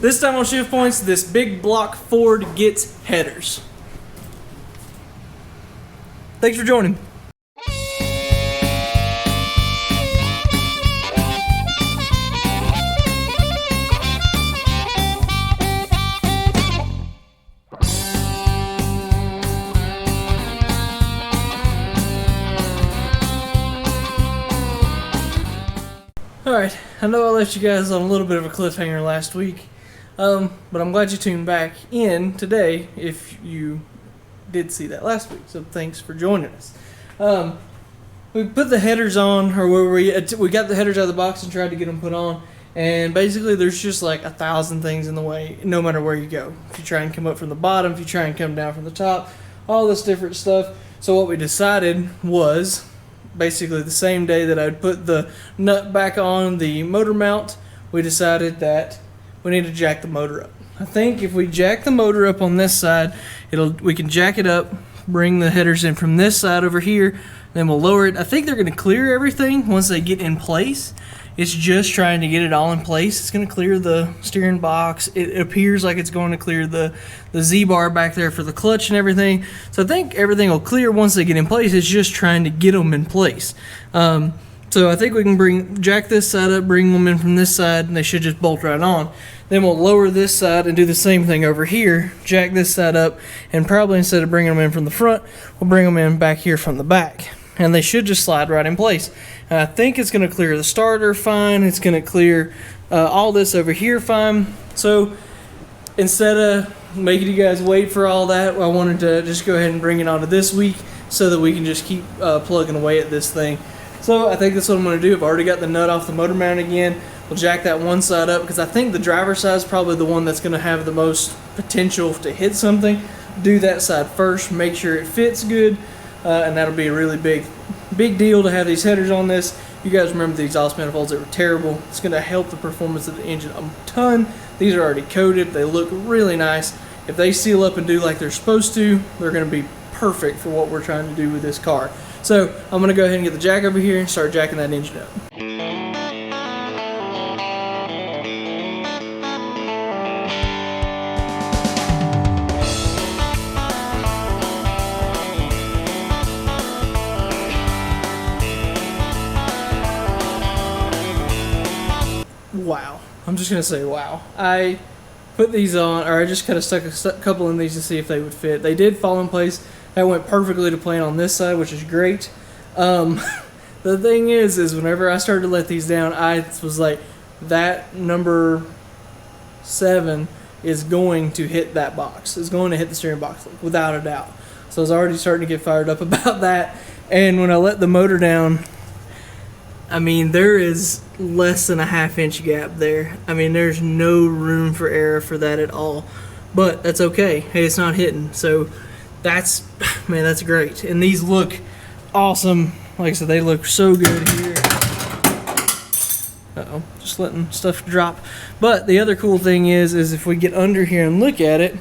This time on Shift Points, this big block Ford gets headers. Thanks for joining. Alright, I know I left you guys on a little bit of a cliffhanger last week, but I'm glad you tuned back in today if you did see that last week, so thanks for joining us. We put the headers on, or we got the headers out of the box and tried to get them put on, and basically there's just like 1,000 things in the way no matter where you go. If you try and come up from the bottom, if you try and come down from the top, all this different stuff. So what we decided was, basically the same day that I'd put the nut back on the motor mount, we decided that we need to jack the motor up. I think if we jack the motor up on this side, we can jack it up, bring the headers in from this side over here, then we'll lower it. I think they're going to clear everything once they get in place. It's just trying to get it all in place. It's going to clear the steering box. It appears like it's going to clear the Z-bar back there for the clutch and everything. So I think everything will clear once they get in place. It's just trying to get them in place. So I think we can jack this side up, bring them in from this side, and they should just bolt right on. Then we'll lower this side and do the same thing over here. Jack this side up, and probably instead of bringing them in from the front, we'll bring them in back here from the back. And they should just slide right in place. And I think it's going to clear the starter fine. It's going to clear all this over here fine. So instead of making you guys wait for all that, I wanted to just go ahead and bring it on to this week so that we can just keep plugging away at this thing. So I think that's what I'm going to do. I've already got the nut off the motor mount again. We'll jack that one side up because I think the driver's side is probably the one that's going to have the most potential to hit something. Do that side first, make sure it fits good. And that'll be a really big deal to have these headers on this. You guys remember the exhaust manifolds that were terrible. It's going to help the performance of the engine a ton. These are already coated. They look really nice. If they seal up and do like they're supposed to, they're going to be perfect for what we're trying to do with this car. So I'm going to go ahead and get the jack over here and start jacking that engine up. Wow. I'm just going to say wow. I put these on, or I just kind of stuck a couple in these to see if they would fit. They did fall in place. That went perfectly to plan on this side, which is great. The thing is whenever I started to let these down, I was like, that number 7 is going to hit that box. It's going to hit the steering box, without a doubt. So I was already starting to get fired up about that. And when I let the motor down, I mean, there is less than a ½ inch gap there. I mean, there's no room for error for that at all. But that's okay. Hey, it's not hitting. So that's, man, that's great. And these look awesome. Like I said, they look so good here. Uh-oh, just letting stuff drop. But the other cool thing is if we get under here and look at it,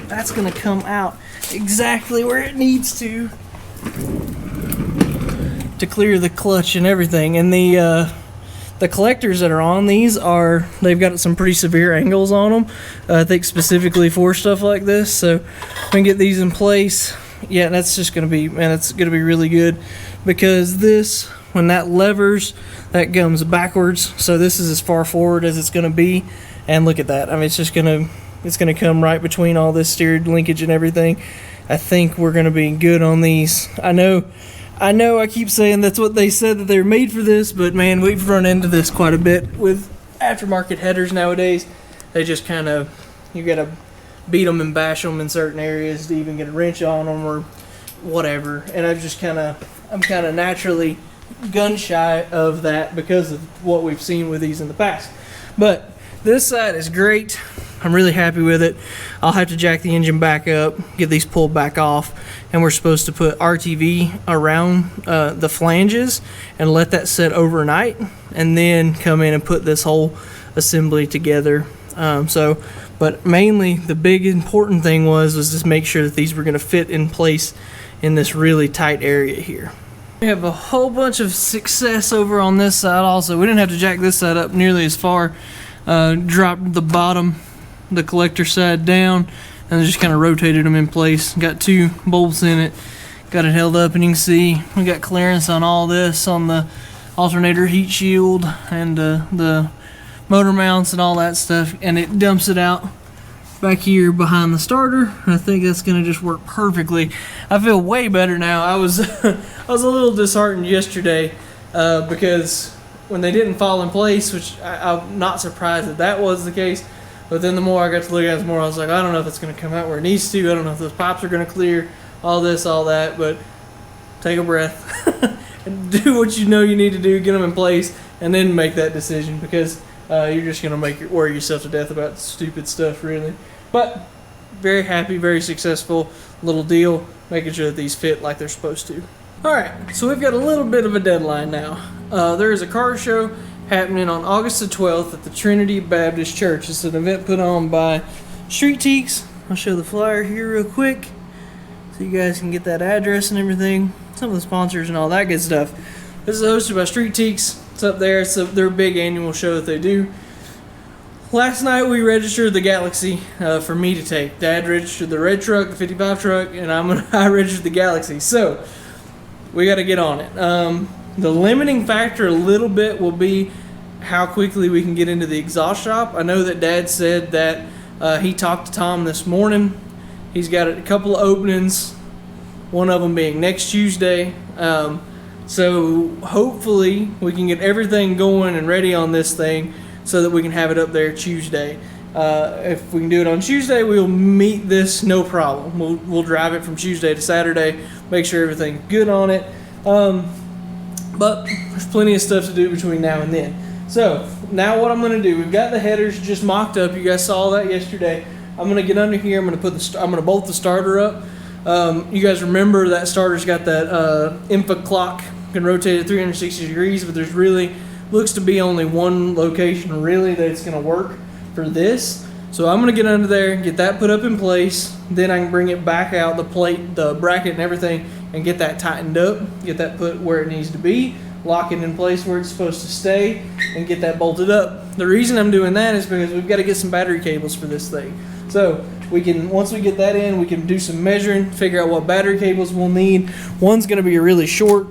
that's going to come out exactly where it needs to clear the clutch and everything. And the collectors that are on these they've got some pretty severe angles on them, I think specifically for stuff like this. So we can get these in place. Yeah, that's just gonna be, man, that's gonna be really good, because this, when that levers, that comes backwards, so this is as far forward as it's gonna be. And look at that. I mean, it's gonna come right between all this steered linkage and everything. I think we're gonna be good on these. I know I keep saying that's what they said, that they're made for this, but man, we've run into this quite a bit with aftermarket headers nowadays. They just kind of, you gotta beat them and bash them in certain areas to even get a wrench on them or whatever. And I'm kind of naturally gun shy of that because of what we've seen with these in the past. But this side is great. I'm really happy with it. I'll have to jack the engine back up, get these pulled back off, and we're supposed to put RTV around the flanges and let that set overnight, and then come in and put this whole assembly together. But mainly the big important thing was just make sure that these were going to fit in place in this really tight area here. We have a whole bunch of success over on this side also. We didn't have to jack this side up nearly as far. Dropped the bottom, the collector side down, and just kind of rotated them in place. Got 2 bolts in it. Got it held up, and you can see we got clearance on all this on the alternator heat shield and the motor mounts and all that stuff, and it dumps it out back here behind the starter. I think that's gonna just work perfectly. I feel way better now. I was I was a little disheartened yesterday because when they didn't fall in place, which I'm not surprised that was the case, but then the more I got to look at it more, I was like, I don't know if it's gonna come out where it needs to. I don't know if those pipes are gonna clear, all this, all that, but take a breath and do what you know you need to do, get them in place, and then make that decision, because you're just going to worry yourself to death about stupid stuff, really. But very happy, very successful little deal, making sure that these fit like they're supposed to. Alright, so we've got a little bit of a deadline now. There is a car show happening on August the 12th at the Trinity Baptist Church. It's an event put on by Street Teaks. I'll show the flyer here real quick so you guys can get that address and everything, some of the sponsors and all that good stuff. This is hosted by Street Teaks. It's up there. It's their big annual show that they do. Last night we registered the Galaxie for me to take. Dad registered the red truck, the 55 truck, and I registered the Galaxie. So we got to get on it. The limiting factor a little bit will be how quickly we can get into the exhaust shop. I know that Dad said that he talked to Tom this morning. He's got a couple of openings, one of them being next Tuesday. So hopefully we can get everything going and ready on this thing so that we can have it up there Tuesday. If we can do it on Tuesday, we'll meet this no problem. We'll drive it from Tuesday to Saturday, make sure everything's good on it. But there's plenty of stuff to do between now and then. So now what I'm going to do, we've got the headers just mocked up. You guys saw that yesterday. I'm going to get under here. I'm going to bolt the starter up. You guys remember that starter's got that infra clock, can rotate it 360 degrees, but there's really looks to be only one location really that it's going to work for this. So I'm going to get under there, get that put up in place, then I can bring it back out, the plate, the bracket and everything, and get that tightened up, get that put where it needs to be, lock it in place where it's supposed to stay, and get that bolted up. The reason I'm doing that is because we've got to get some battery cables for this thing. So we can, once we get that in, we can do some measuring, figure out what battery cables we'll need. One's going to be a really short,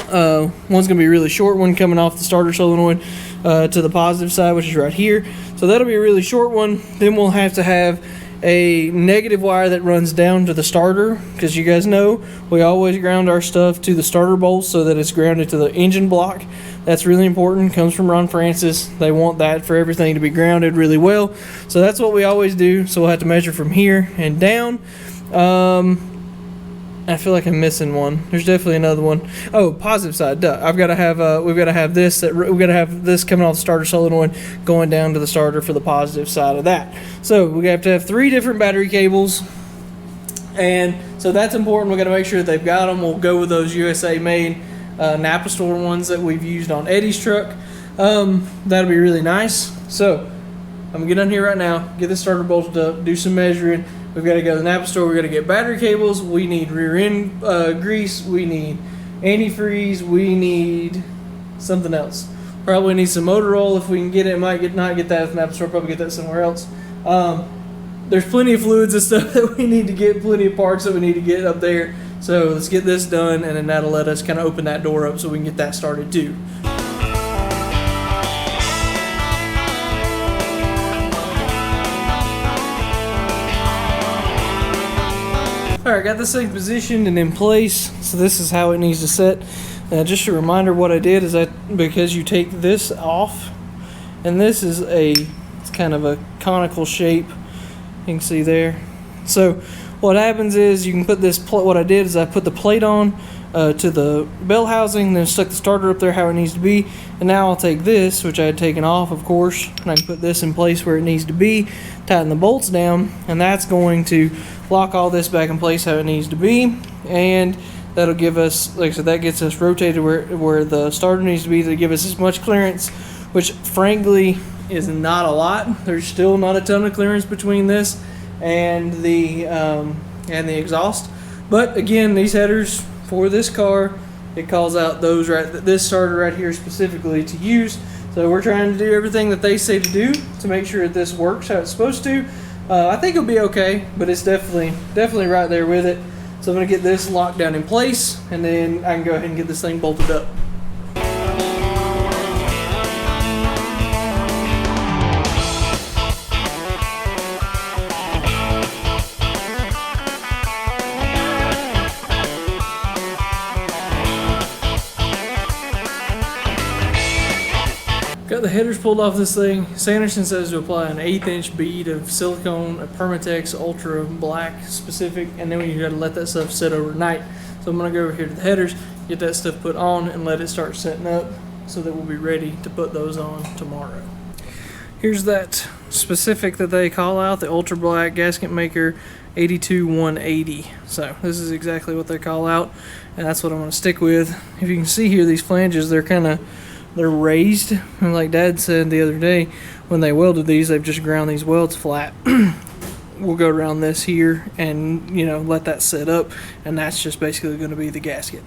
one coming off the starter solenoid to the positive side, which is right here. So that'll be a really short one. Then we'll have to have a negative wire that runs down to the starter, because you guys know we always ground our stuff to the starter bolts so that it's grounded to the engine block. That's really important. Comes from Ron Francis. They want that for everything to be grounded really well. So that's what we always do. So we'll have to measure from here and down. I feel like I'm missing one. There's definitely another one. Oh, positive side. Duh. I've got to have. We've got to have this. We've got to have this coming off the starter solenoid, going down to the starter for the positive side of that. So we have to have 3 different battery cables, and so that's important. We got to make sure that they've got them. We'll go with those USA made Napa store ones that we've used on Eddie's truck. That'll be really nice. So I'm gonna get on here right now, get this starter bolted up, do some measuring. We've got to go to the Napa store. We've got to get battery cables. We need rear end grease. We need antifreeze. We need something else. Probably need some motor oil if we can get it. Might not get that at the Napa store. Probably get that somewhere else. There's plenty of fluids and stuff that we need to get. Plenty of parts that we need to get up there. So let's get this done, and then that'll let us kind of open that door up so we can get that started too. Alright, got this thing positioned and in place, so this is how it needs to set. Just a reminder, what I did is because you take this off, and this is it's kind of a conical shape, you can see there. So what happens is you can put this, what I did is I put the plate on to the bell housing, then stuck the starter up there how it needs to be, and now I'll take this, which I had taken off of course, and I can put this in place where it needs to be, tighten the bolts down, and that's going to lock all this back in place how it needs to be, and that'll give us, like I said, that gets us rotated where the starter needs to be to give us as much clearance, which frankly is not a lot. There's still not a ton of clearance between this and the exhaust, but again, these headers for this car it calls out those this starter right here specifically to use. So we're trying to do everything that they say to do to make sure that this works how it's supposed to. I think it'll be okay, but it's definitely right there with it. So I'm gonna get this locked down in place, and then I can go ahead and get this thing bolted up. Got the headers pulled off this thing. Sanderson says to apply an 1/8 inch bead of silicone, a Permatex Ultra Black specific, and then you gotta let that stuff sit overnight. So I'm gonna go over here to the headers, get that stuff put on, and let it start setting up so that we'll be ready to put those on tomorrow. Here's that specific that they call out, the Ultra Black Gasket Maker 82-180. So this is exactly what they call out, and that's what I'm gonna stick with. If you can see here, these flanges, they're raised, and like Dad said the other day, when they welded these, they've just ground these welds flat. We'll go around this here and, you know, let that set up, and that's just basically going to be the gasket.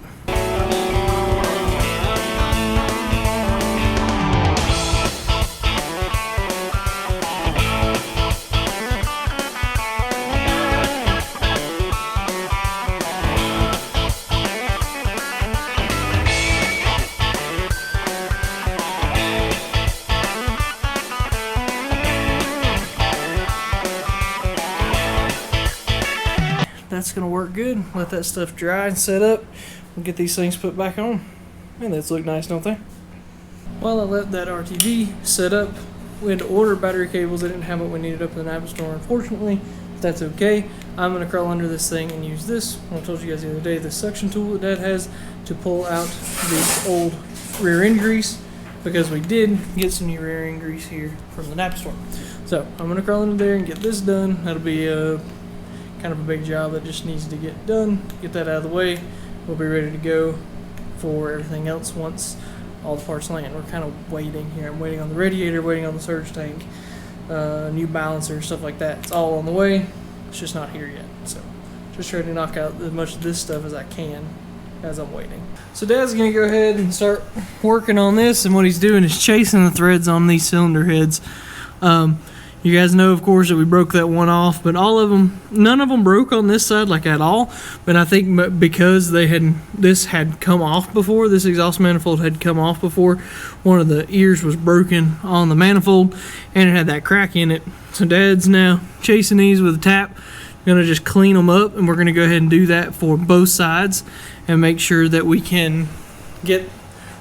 That's gonna work good. Let that stuff dry and set up and get these things put back on. And those look nice, don't they? While I let that RTV set up, we had to order battery cables. They didn't have what we needed up in the Apple store, unfortunately. But that's okay. I'm gonna crawl under this thing and use this. I told you guys the other day, the suction tool that Dad has to pull out the old rear end grease, because we did get some new rear end grease here from the Apple store. So I'm gonna crawl under there and get this done. That'll be kind of a big job that just needs to get done. Get that out of the way. We'll be ready to go for everything else once all the parts land. We're kind of waiting here. I'm waiting on the radiator, waiting on the surge tank, new balancer, stuff like that. It's all on the way. It's just not here yet. So just trying to knock out as much of this stuff as I can as I'm waiting. So Dad's gonna go ahead and start working on this, and what he's doing is chasing the threads on these cylinder heads. You guys know, of course, that we broke that one off, but none of them broke on this side like at all. But I think because this had come off before, this exhaust manifold had come off before, one of the ears was broken on the manifold, and it had that crack in it. So Dad's now chasing these with a tap, gonna just clean them up, and we're gonna go ahead and do that for both sides and make sure that we can get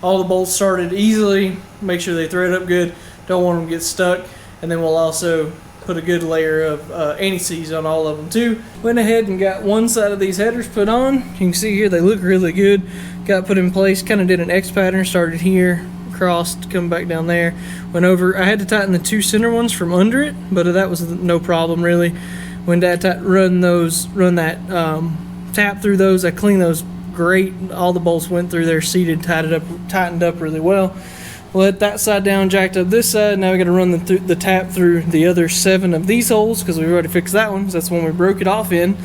all the bolts started easily, make sure they thread up good, don't want them to get stuck. And then we'll also put a good layer of anti-seize on all of them too. Went ahead and got one side of these headers put on. You can see here they look really good. Got put in place, kind of did an X pattern, started here, crossed, come back down there, went over. I had to tighten the two center ones from under it, but that was no problem really. When Dad run that tap through those, I cleaned those great. All the bolts went through there, seated, tightened up really well. Let that side down, jacked up this side. Now we got to run the tap through the other 7 of these holes, because we've already fixed that one. So that's the one we broke it off in.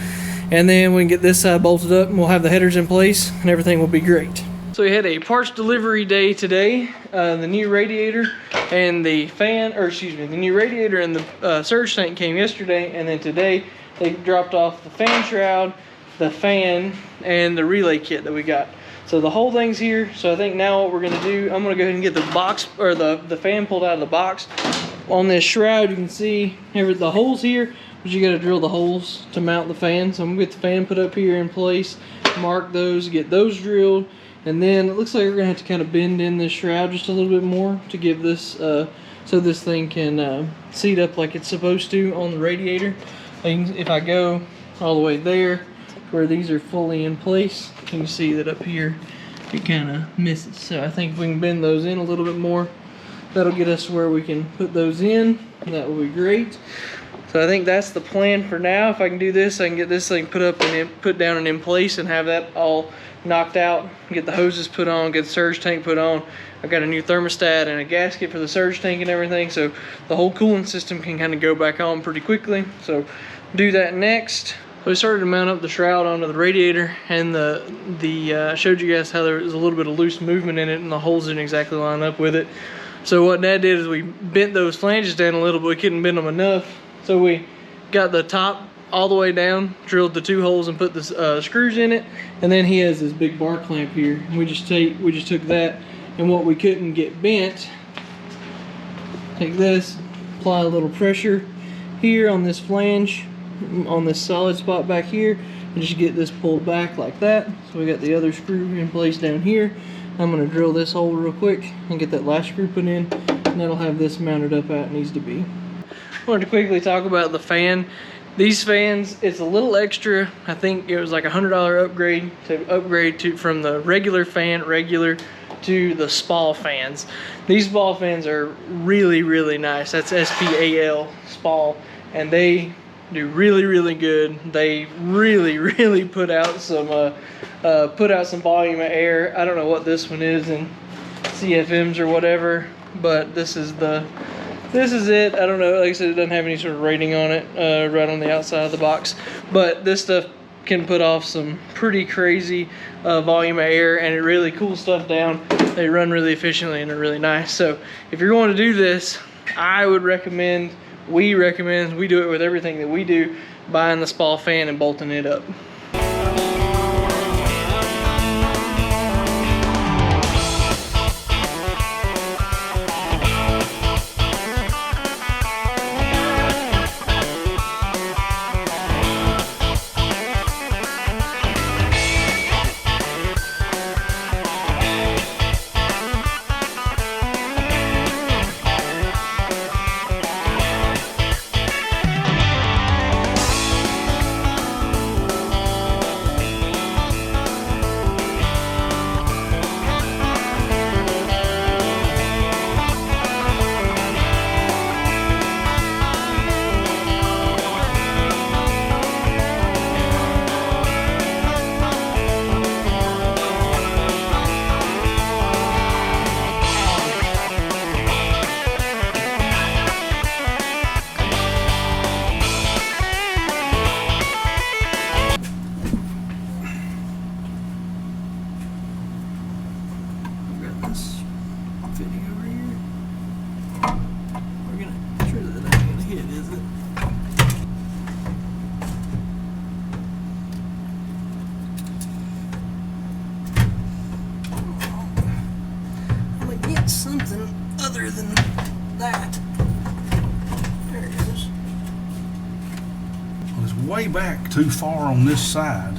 And then we can get this side bolted up, and we'll have the headers in place, and everything will be great. So we had a parts delivery day today. The new radiator and the the new radiator and the surge tank came yesterday, and then today they dropped off the fan shroud, the fan, and the relay kit that we got. So the whole thing's here. So I think now what we're gonna do, I'm gonna go ahead and get the box, or the fan pulled out of the box. On this shroud, you can see the holes here, but you gotta drill the holes to mount the fan. So I'm gonna get the fan put up here in place, mark those, get those drilled, and then it looks like we're gonna have to kind of bend in this shroud just a little bit more to give this, so this thing can seat up like it's supposed to on the radiator. If I go all the way there, where these are fully in place, you can see that up here it kind of misses. So I think if we can bend those in a little bit more, that'll get us to where we can put those in, and that will be great. So I think that's the plan for now. If I can do this, I can get this thing put up and put down and in place, and have that all knocked out, get the hoses put on, get the surge tank put on. I've got a new thermostat and a gasket for the surge tank and everything, so the whole cooling system can kind of go back on pretty quickly. So do that next. So we started to mount up the shroud onto the radiator, and showed you guys how there was a little bit of loose movement in it and the holes didn't exactly line up with it. So what Dad did is we bent those flanges down a little, but we couldn't bend them enough. So we got the top all the way down, drilled the 2 holes and put the screws in it, and then he has this big bar clamp here. We just took that, and what we couldn't get bent, take this, apply a little pressure here on this flange, on this solid spot back here, and just get this pulled back like that. So we got the other screw in place down here. I'm going to drill this hole real quick and get that last screw put in, and that'll have this mounted up how it needs to be. I wanted to quickly talk about the fan. These fans, it's a little extra. I think it was like $100 upgrade from the regular to the SPAL fans. These SPAL fans are really, really nice. That's SPAL, SPAL, and they do really, really good. They really put out some volume of air. I don't know what this one is in CFMs or whatever, but this is it. I don't know, like I said, it doesn't have any sort of rating on it right on the outside of the box, but this stuff can put off some pretty crazy volume of air, and it really cools stuff down. They run really efficiently and are really nice. So if you're going to do this, I would recommend, we do it with everything that we do, buying the SPAL fan and bolting it up. Something other than that. There it is. Well, it's way back too far on this side.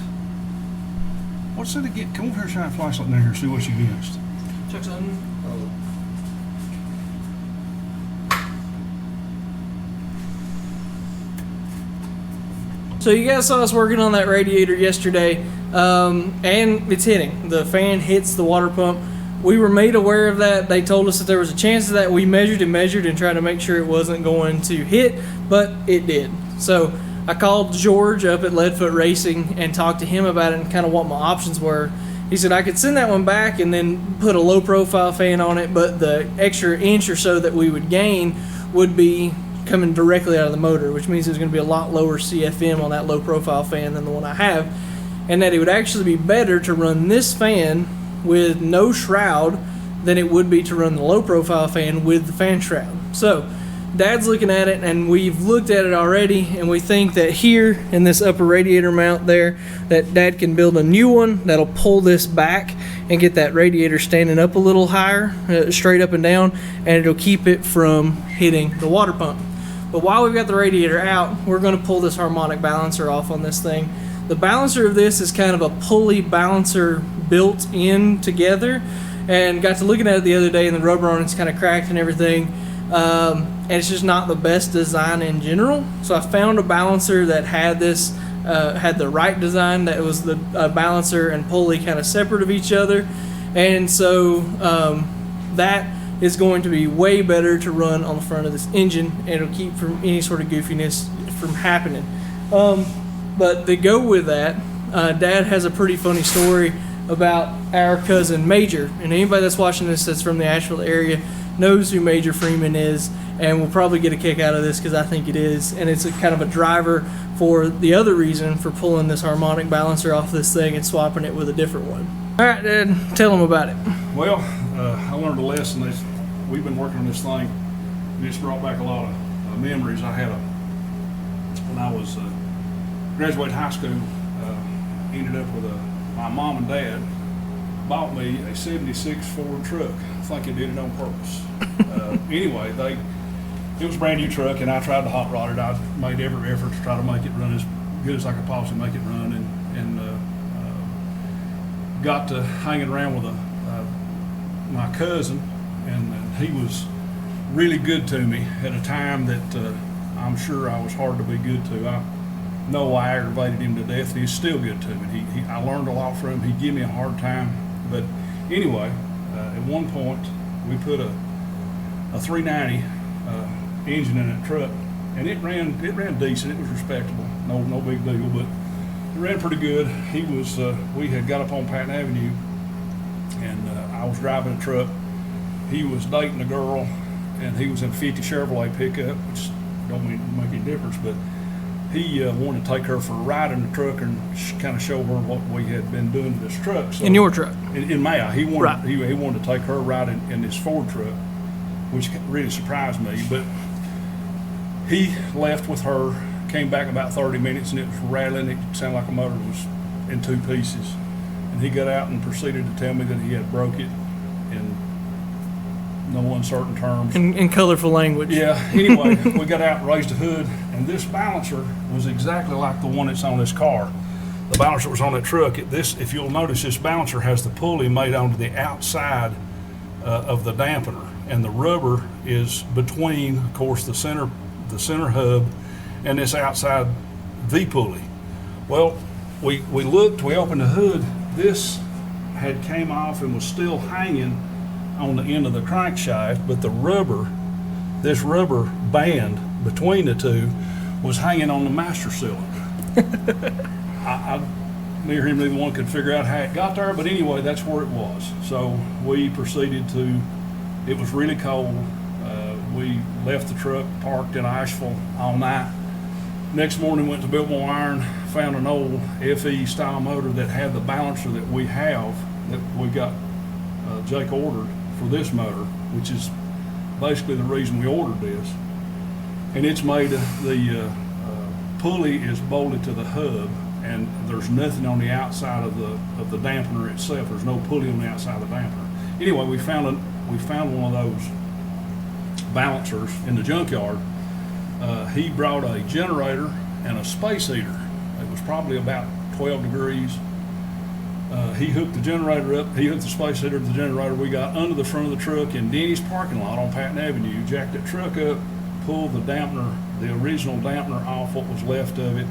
What's it again? Come over here, shine a flashlight down here, see what you guessed. Check something. So you guys saw us working on that radiator yesterday, and it's hitting. The fan hits the water pump. We were made aware of that. They told us that there was a chance of that. We measured and tried to make sure it wasn't going to hit, but it did. So I called George up at Leadfoot Racing and talked to him about it and kind of what my options were. He said I could send that one back and then put a low profile fan on it, but the extra inch or so that we would gain would be coming directly out of the motor, which means there's going to be a lot lower CFM on that low profile fan than the one I have, and that it would actually be better to run this fan with no shroud than it would be to run the low profile fan with the fan shroud. So Dad's looking at it, and we've looked at it already, and we think that here in this upper radiator mount there, that Dad can build a new one that'll pull this back and get that radiator standing up a little higher, straight up and down, and it'll keep it from hitting the water pump. But while we've got the radiator out, we're going to pull this harmonic balancer off on this thing. The balancer of this is kind of a pulley balancer built in together, and got to looking at it the other day, and the rubber on it's kind of cracked and everything, and it's just not the best design in general. So I found a balancer that had this, had the right design, that was the balancer and pulley kind of separate of each other, and so that is going to be way better to run on the front of this engine, and it'll keep from any sort of goofiness from happening. But to go with that, Dad has a pretty funny story about our cousin Major, and anybody that's watching this that's from the Asheville area knows who Major Freeman is and will probably get a kick out of this, because I think it is, and it's a kind of a driver for the other reason for pulling this harmonic balancer off this thing and swapping it with a different one. All right, Dad, tell them about it. Well, I learned a lesson. We've been working on this thing, and it's brought back a lot of memories. I had when I was graduating high school, ended up with my mom and dad bought me a 76 Ford truck. I think they did it on purpose. Anyway, it was a brand new truck, and I tried to hot rod it. I made every effort to try to make it run as good as I could possibly make it run, and got to hanging around with my cousin, and he was really good to me at a time that I'm sure I was hard to be good to. I know I aggravated him to death, and he's still good to me. I learned a lot from him. He gave me a hard time, but anyway, at one point we put a 390 engine in that truck, and it ran decent. It was respectable, no big deal, but it ran pretty good. We had got up on Patton Avenue, and I was driving a truck. He was dating a girl, and he was in a 50 Chevrolet pickup, which don't make any difference, but he wanted to take her for a ride in the truck and kind of show her what we had been doing to this truck. So in your truck? In Maya. He wanted, right. he wanted to take her a ride in this Ford truck, which really surprised me. But he left with her, came back about 30 minutes, and it was rattling. It sounded like a motor was in two pieces. And he got out and proceeded to tell me that he had broke it in no uncertain terms. In colorful language. Yeah, anyway, we got out and raised the hood, and this balancer was exactly like the one that's on this car. The balancer was on that truck. If you'll notice, this balancer has the pulley made onto the outside of the dampener, and the rubber is between, of course, the center hub and this outside V-pulley. Well, we looked, we opened the hood. This had came off and was still hanging on the end of the crankshaft, but this rubber band between the two was hanging on the master cylinder. Neither him neither one could figure out how it got there, but anyway, that's where it was. So we proceeded it was really cold. We left the truck parked in Asheville all night. Next morning went to Biltmore Iron, found an old FE style motor that had the balancer that we have, that we got Jake ordered for this motor, which is basically the reason we ordered this. And it's made, the pulley is bolted to the hub, and there's nothing on the outside of the dampener itself. There's no pulley on the outside of the dampener. Anyway, we found one of those balancers in the junkyard. He brought a generator and a space heater. It was probably about 12 degrees. He hooked the generator up. He hooked the space heater to the generator. We got under the front of the truck in Denny's parking lot on Patton Avenue, jacked the truck up, pulled the dampener, the original dampener off what was left of it,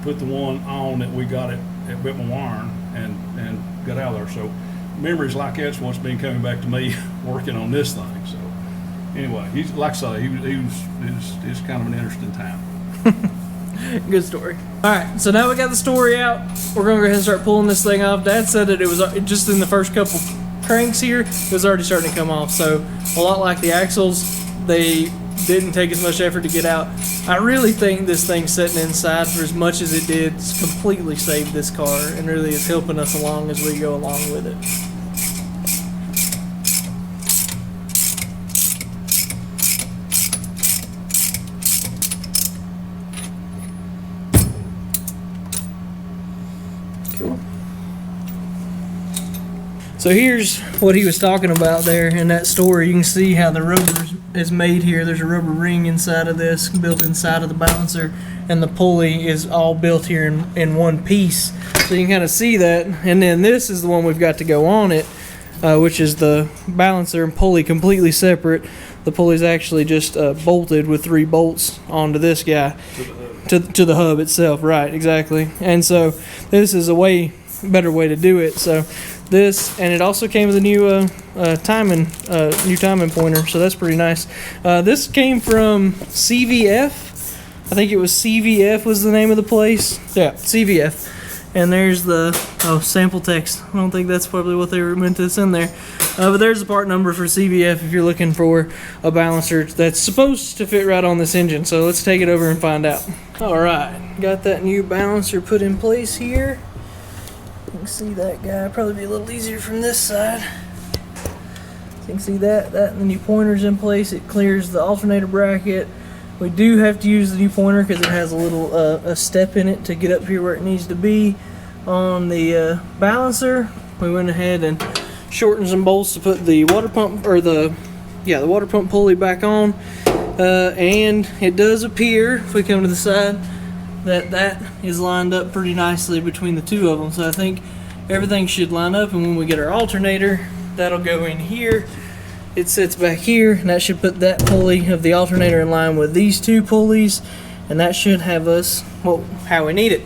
put the one on that we got at Biltmore Iron, and got out of there. So memories like that's what's been coming back to me working on this thing. So anyway, he's like I say, it's kind of an interesting time. Good story. All right, so now we got the story out. We're gonna go ahead and start pulling this thing off. Dad said that it was just in the first couple cranks here, it was already starting to come off. So a lot like the axles, they didn't take as much effort to get out. I really think this thing sitting inside for as much as it did completely saved this car, and really is helping us along as we go along with it. Cool. So here's what he was talking about there in that story. You can see how the rubber is made here. There's a rubber ring inside of this, built inside of the balancer, and the pulley is all built here in one piece. So you can kind of see that. And then this is the one we've got to go on it, which is the balancer and pulley completely separate. The pulley's actually just bolted with 3 bolts onto this guy. To the hub itself, right, exactly. And so this is a way better way to do it. So this, and it also came with a new timing pointer, so that's pretty nice. This came from CVF. I think it was CVF was the name of the place. Yeah, CVF. And there's the sample text. I don't think that's probably what they were meant to send there. But there's the part number for CVF if you're looking for a balancer that's supposed to fit right on this engine. So let's take it over and find out. Alright, got that new balancer put in place here. You can see that guy, probably be a little easier from this side. So you can see that and the new pointer's in place. It clears the alternator bracket. We do have to use the new pointer because it has a little a step in it to get up here where it needs to be. On the balancer, we went ahead and shortened some bolts to put the water pump, or the water pump pulley back on. And it does appear, if we come to the side, that is lined up pretty nicely between the two of them. So I think everything should line up, and when we get our alternator, that'll go in here. It sits back here, and that should put that pulley of the alternator in line with these two pulleys, and that should have us, well, how we need it.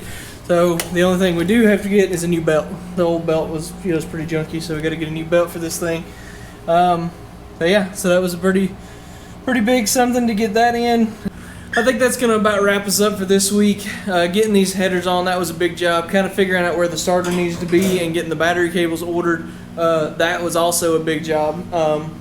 So the only thing we do have to get is a new belt. The old belt was pretty junky, so we got to get a new belt for this thing. But yeah, so that was a pretty big something to get that in. I think that's going to about wrap us up for this week. Getting these headers on, that was a big job. Kind of figuring out where the starter needs to be and getting the battery cables ordered, that was also a big job.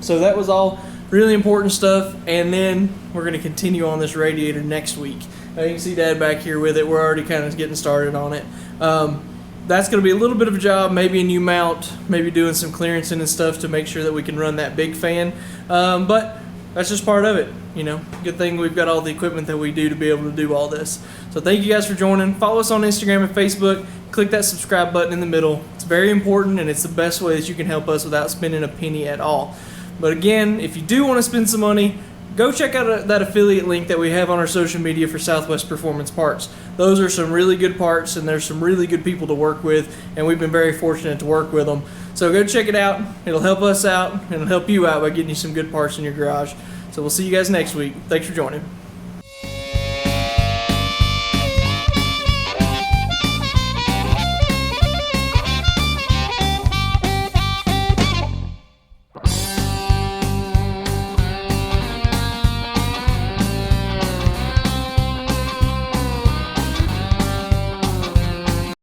So that was all really important stuff. And then we're going to continue on this radiator next week. You can see Dad back here with it. We're already kind of getting started on it. That's going to be a little bit of a job, maybe a new mount, maybe doing some clearancing and stuff to make sure that we can run that big fan. But that's just part of it, you know. Good thing we've got all the equipment that we do to be able to do all this. So thank you guys for joining. Follow us on Instagram and Facebook. Click that subscribe button in the middle. It's very important, and it's the best way that you can help us without spending a penny at all. But again, if you do want to spend some money, go check out that affiliate link that we have on our social media for Southwest Performance Parts. Those are some really good parts, and there's some really good people to work with, and we've been very fortunate to work with them. So go check it out. It'll help us out, and it'll help you out by getting you some good parts in your garage. So we'll see you guys next week. Thanks for joining.